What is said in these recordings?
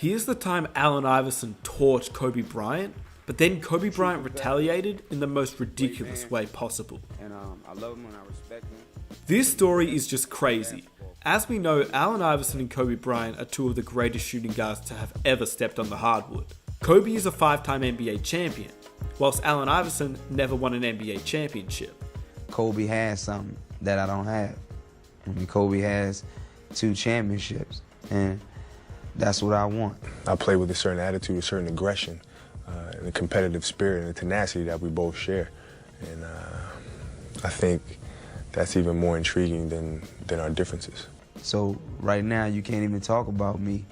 Here's the time Allen Iverson torched Kobe Bryant, but then Kobe Bryant retaliated in the most ridiculous way possible. And I love him and I respect him. This story is just crazy. As we know, Allen Iverson and Kobe Bryant are two of the greatest shooting guards to have ever stepped on the hardwood. Kobe is a 5-time NBA champion, whilst Allen Iverson never won an NBA championship. Kobe has something that I don't have. I mean, Kobe has 2 championships, and that's what I want. I play with a certain attitude, a certain aggression, and a competitive spirit and a tenacity that we both share. And I think that's even more intriguing than our differences. So right now, you can't even talk about me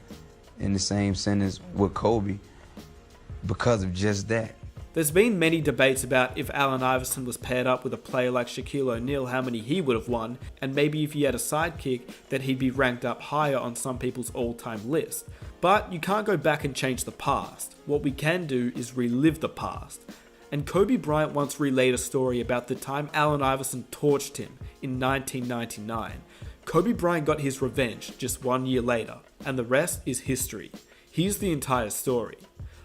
in the same sentence with Kobe because of just that. There's been many debates about if Allen Iverson was paired up with a player like Shaquille O'Neal, how many he would have won, and maybe if he had a sidekick, that he'd be ranked up higher on some people's all-time list. But you can't go back and change the past. What we can do is relive the past. And Kobe Bryant once relayed a story about the time Allen Iverson torched him in 1999. Kobe Bryant got his revenge just 1 year later, and the rest is history. Here's the entire story.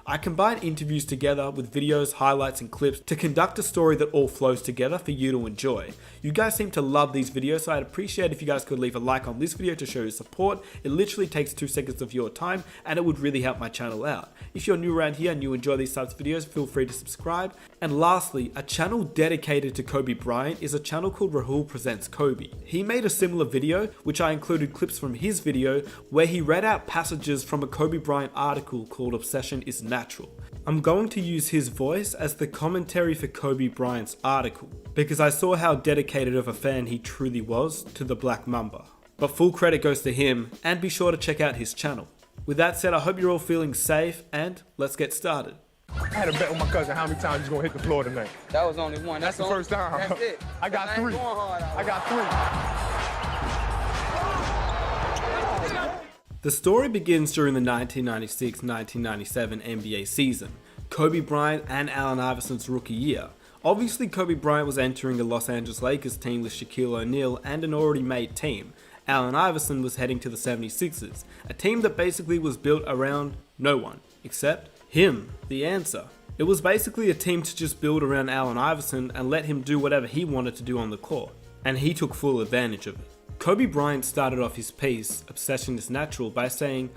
I combine interviews together with videos, highlights and clips to conduct a story that all flows together for you to enjoy. You guys seem to love these videos, so I'd appreciate if you guys could leave a like on this video to show your support. It literally takes 2 seconds of your time and it would really help my channel out. If you're new around here and you enjoy these types of videos, feel free to subscribe. And lastly, a channel dedicated to Kobe Bryant is a channel called Rahul Presents Kobe. He made a similar video, which I included clips from his video, where he read out passages from a Kobe Bryant article called Obsession is Natural. I'm going to use his voice as the commentary for Kobe Bryant's article, because I saw how dedicated of a fan he truly was to the Black Mamba. But full credit goes to him, and be sure to check out his channel. With that said, I hope you're all feeling safe, and let's get started. I had a bet with my cousin how many times he's gonna hit the floor tonight. That was only one. That's the first time. That's it. I got 3. I got 3. The story begins during the 1996-1997 NBA season, Kobe Bryant and Allen Iverson's rookie year. Obviously, Kobe Bryant was entering a Los Angeles Lakers team with Shaquille O'Neal and an already made team. Allen Iverson was heading to the 76ers, a team that basically was built around no one, except him, the answer. It was basically a team to just build around Allen Iverson and let him do whatever he wanted to do on the court, and he took full advantage of it. Kobe Bryant started off his piece, Obsession is Natural, by saying,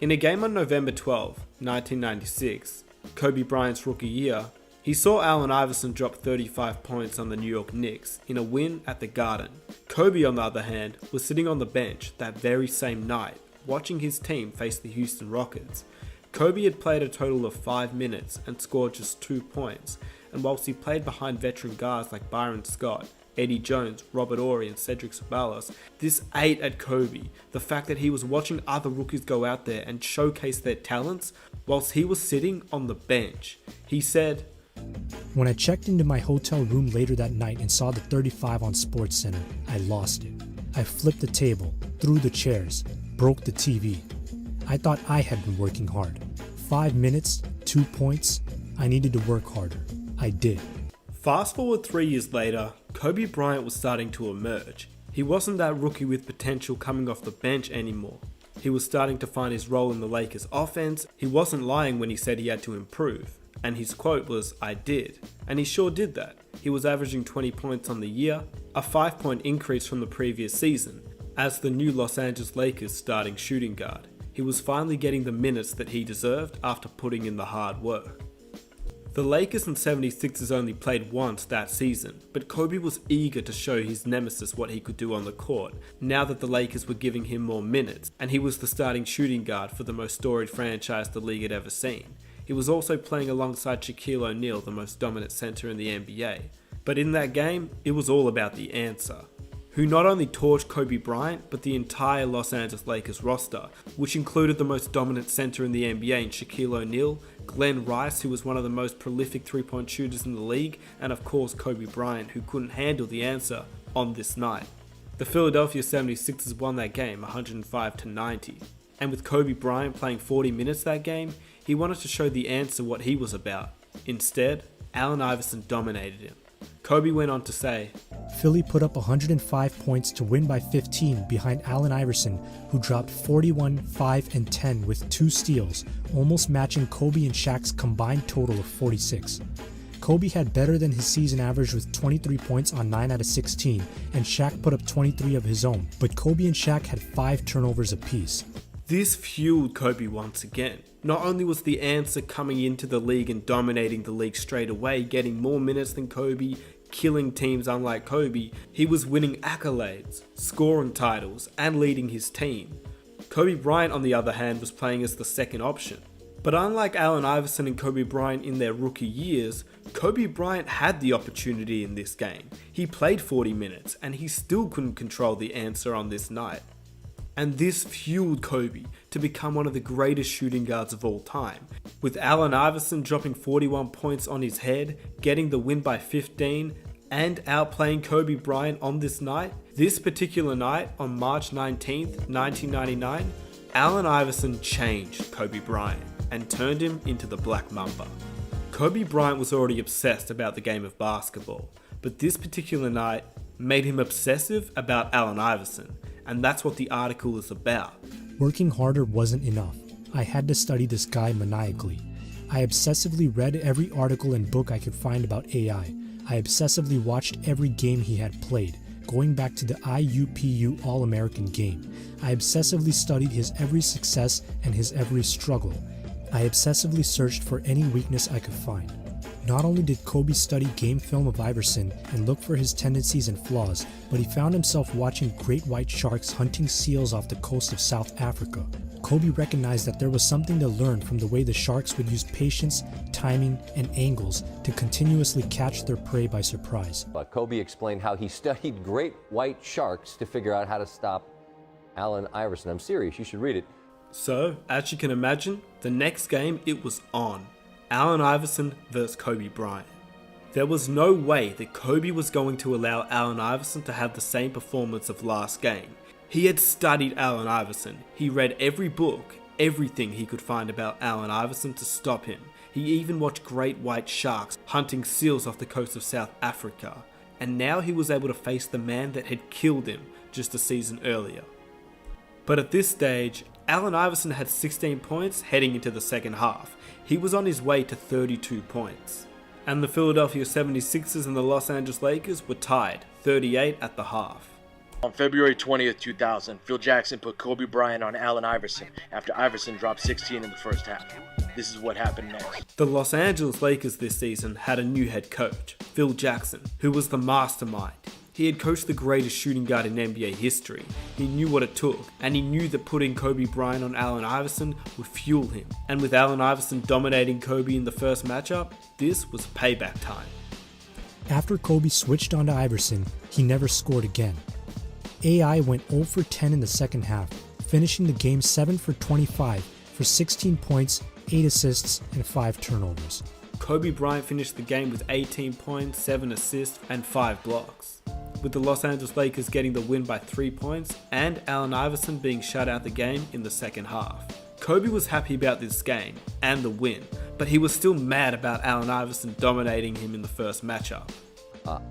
in a game on November 12, 1996, Kobe Bryant's rookie year, he saw Allen Iverson drop 35 points on the New York Knicks in a win at the Garden. Kobe, on the other hand, was sitting on the bench that very same night, watching his team face the Houston Rockets. Kobe had played a total of 5 minutes and scored just 2 points, and whilst he played behind veteran guards like Byron Scott, Eddie Jones, Robert Horry and Cedric Ceballos, this ate at Kobe, the fact that he was watching other rookies go out there and showcase their talents whilst he was sitting on the bench. He said, "When I checked into my hotel room later that night and saw the 35 on SportsCenter, I lost it. I flipped the table, threw the chairs, broke the TV. I thought I had been working hard. 5 minutes, 2 points, I needed to work harder. I did." Fast forward 3 years later, Kobe Bryant was starting to emerge. He wasn't that rookie with potential coming off the bench anymore. He was starting to find his role in the Lakers offense. He wasn't lying when he said he had to improve. And his quote was, "I did." And he sure did that. He was averaging 20 points on the year, a 5-point increase from the previous season, as the new Los Angeles Lakers starting shooting guard. He was finally getting the minutes that he deserved after putting in the hard work. The Lakers and 76ers only played once that season, but Kobe was eager to show his nemesis what he could do on the court, now that the Lakers were giving him more minutes, and he was the starting shooting guard for the most storied franchise the league had ever seen. He was also playing alongside Shaquille O'Neal, the most dominant center in the NBA. But in that game, it was all about the answer, who not only torched Kobe Bryant, but the entire Los Angeles Lakers roster, which included the most dominant center in the NBA in Shaquille O'Neal, Glenn Rice, who was one of the most prolific three-point shooters in the league, and of course Kobe Bryant, who couldn't handle the answer on this night. The Philadelphia 76ers won that game 105-90, and with Kobe Bryant playing 40 minutes that game, he wanted to show the answer what he was about. Instead, Allen Iverson dominated him. Kobe went on to say, Philly put up 105 points to win by 15 behind Allen Iverson, who dropped 41, 5, and 10 with 2 steals, almost matching Kobe and Shaq's combined total of 46. Kobe had better than his season average with 23 points on 9 out of 16, and Shaq put up 23 of his own, but Kobe and Shaq had 5 turnovers apiece. This fueled Kobe once again. Not only was the answer coming into the league and dominating the league straight away, getting more minutes than Kobe, killing teams unlike Kobe, he was winning accolades, scoring titles, and leading his team. Kobe Bryant, on the other hand, was playing as the second option. But unlike Allen Iverson and Kobe Bryant in their rookie years, Kobe Bryant had the opportunity in this game. He played 40 minutes, and he still couldn't control the answer on this night. And this fueled Kobe to become one of the greatest shooting guards of all time. With Allen Iverson dropping 41 points on his head, getting the win by 15, and outplaying Kobe Bryant on this night, this particular night on March 19th, 1999, Allen Iverson changed Kobe Bryant and turned him into the Black Mamba. Kobe Bryant was already obsessed about the game of basketball, but this particular night made him obsessive about Allen Iverson. And that's what the article is about. Working harder wasn't enough. I had to study this guy maniacally. I obsessively read every article and book I could find about AI. I obsessively watched every game he had played, going back to the IUPU All-American game. I obsessively studied his every success and his every struggle. I obsessively searched for any weakness I could find. Not only did Kobe study game film of Iverson and look for his tendencies and flaws, but he found himself watching great white sharks hunting seals off the coast of South Africa. Kobe recognized that there was something to learn from the way the sharks would use patience, timing, and angles to continuously catch their prey by surprise. Kobe explained how he studied great white sharks to figure out how to stop Allen Iverson. I'm serious, you should read it. So, as you can imagine, the next game it was on. Allen Iverson vs Kobe Bryant. There was no way that Kobe was going to allow Allen Iverson to have the same performance of last game. He had studied Allen Iverson. He read every book, everything he could find about Allen Iverson to stop him. He even watched great white sharks hunting seals off the coast of South Africa. And now he was able to face the man that had killed him just a season earlier. But at this stage, Allen Iverson had 16 points heading into the second half. He was on his way to 32 points. And the Philadelphia 76ers and the Los Angeles Lakers were tied, 38 at the half. On February 20th, 2000, Phil Jackson put Kobe Bryant on Allen Iverson after Iverson dropped 16 in the first half. This is what happened next. The Los Angeles Lakers this season had a new head coach, Phil Jackson, who was the mastermind. He had coached the greatest shooting guard in NBA history. He knew what it took, and he knew that putting Kobe Bryant on Allen Iverson would fuel him. And with Allen Iverson dominating Kobe in the first matchup, this was payback time. After Kobe switched onto Iverson, he never scored again. AI went 0 for 10 in the second half, finishing the game 7 for 25 for 16 points, 8 assists, and 5 turnovers. Kobe Bryant finished the game with 18 points, 7 assists, and 5 blocks, with the Los Angeles Lakers getting the win by 3 points and Allen Iverson being shut out the game in the second half. Kobe was happy about this game and the win, but he was still mad about Allen Iverson dominating him in the first matchup.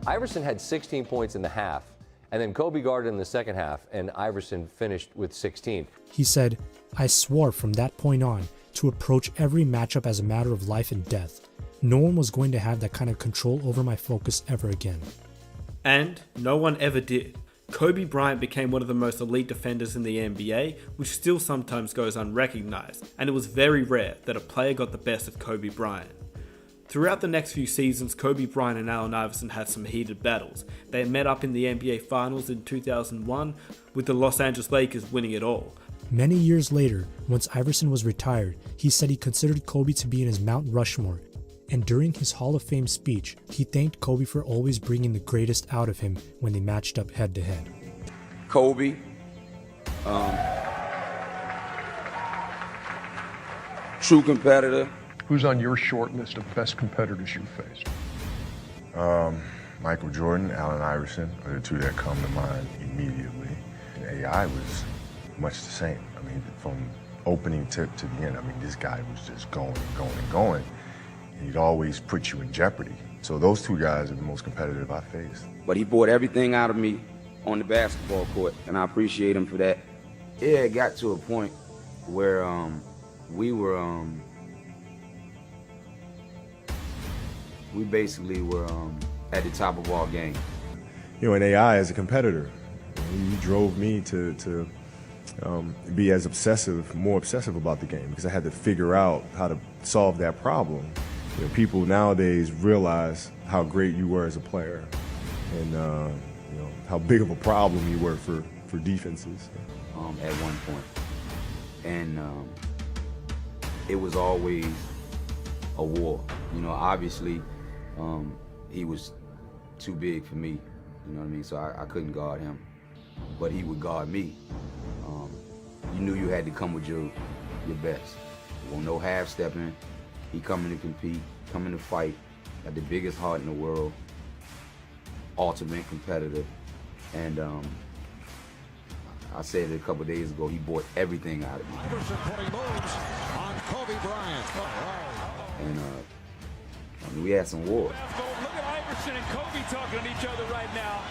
Iverson had 16 points in the half, and then Kobe guarded in the second half, and Iverson finished with 16. He said, "I swore from that point on to approach every matchup as a matter of life and death. No one was going to have that kind of control over my focus ever again." And no one ever did. Kobe Bryant became one of the most elite defenders in the NBA, which still sometimes goes unrecognized, and it was very rare that a player got the best of Kobe Bryant. Throughout the next few seasons, Kobe Bryant and Allen Iverson had some heated battles. They met up in the NBA Finals in 2001, with the Los Angeles Lakers winning it all. Many years later, once Iverson was retired, he said he considered Kobe to be in his Mount Rushmore, and during his Hall of Fame speech, he thanked Kobe for always bringing the greatest out of him when they matched up head to head. Kobe, true competitor. Who's on your short list of best competitors you've faced? Michael Jordan, Allen Iverson are the two that come to mind immediately. And AI was much the same. I mean, from opening tip to the end, I mean, this guy was just going and going and going. He'd always put you in jeopardy. So those two guys are the most competitive I faced. But he brought everything out of me on the basketball court, and I appreciate him for that. It got to a point where we basically were at the top of our game. You know, and AI as a competitor, he drove me to be as more obsessive about the game, because I had to figure out how to solve that problem. You know, people nowadays realize how great you were as a player, and you know, how big of a problem you were for defenses. At one point, and it was always a war. You know, obviously, he was too big for me. You know what I mean? So I couldn't guard him, but he would guard me. You knew you had to come with your best. Well, no half-stepping. He coming to compete, coming to fight. Got the biggest heart in the world. Ultimate competitor. And I said it a couple days ago, he bought everything out of me. Iverson putting moves on Kobe Bryant. And we had some war. Look at Iverson and Kobe talking to each other right now.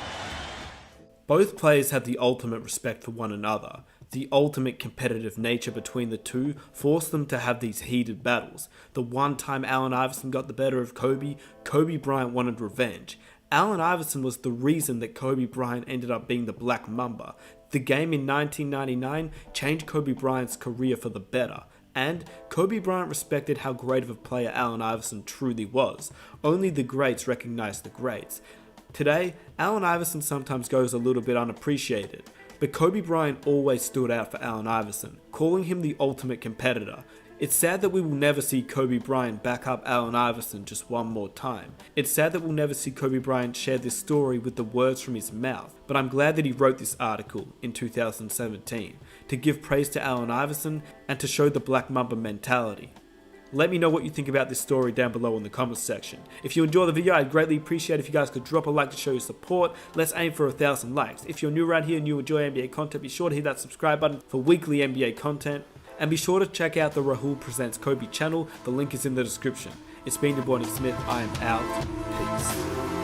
Both players had the ultimate respect for one another. The ultimate competitive nature between the two forced them to have these heated battles. The one time Allen Iverson got the better of Kobe, Kobe Bryant wanted revenge. Allen Iverson was the reason that Kobe Bryant ended up being the Black Mamba. The game in 1999 changed Kobe Bryant's career for the better. And Kobe Bryant respected how great of a player Allen Iverson truly was. Only the greats recognize the greats. Today, Allen Iverson sometimes goes a little bit unappreciated, but Kobe Bryant always stood out for Allen Iverson, calling him the ultimate competitor. It's sad that we will never see Kobe Bryant back up Allen Iverson just one more time. It's sad that we'll never see Kobe Bryant share this story with the words from his mouth, but I'm glad that he wrote this article in 2017 to give praise to Allen Iverson and to show the Black Mamba mentality. Let me know what you think about this story down below in the comments section. If you enjoy the video, I'd greatly appreciate if you guys could drop a like to show your support. Let's aim for 1,000 likes. If you're new around here and you enjoy NBA content, be sure to hit that subscribe button for weekly NBA content. And be sure to check out the Rahul Presents Kobe channel. The link is in the description. It's been your boy Nick Smith. I am out. Peace.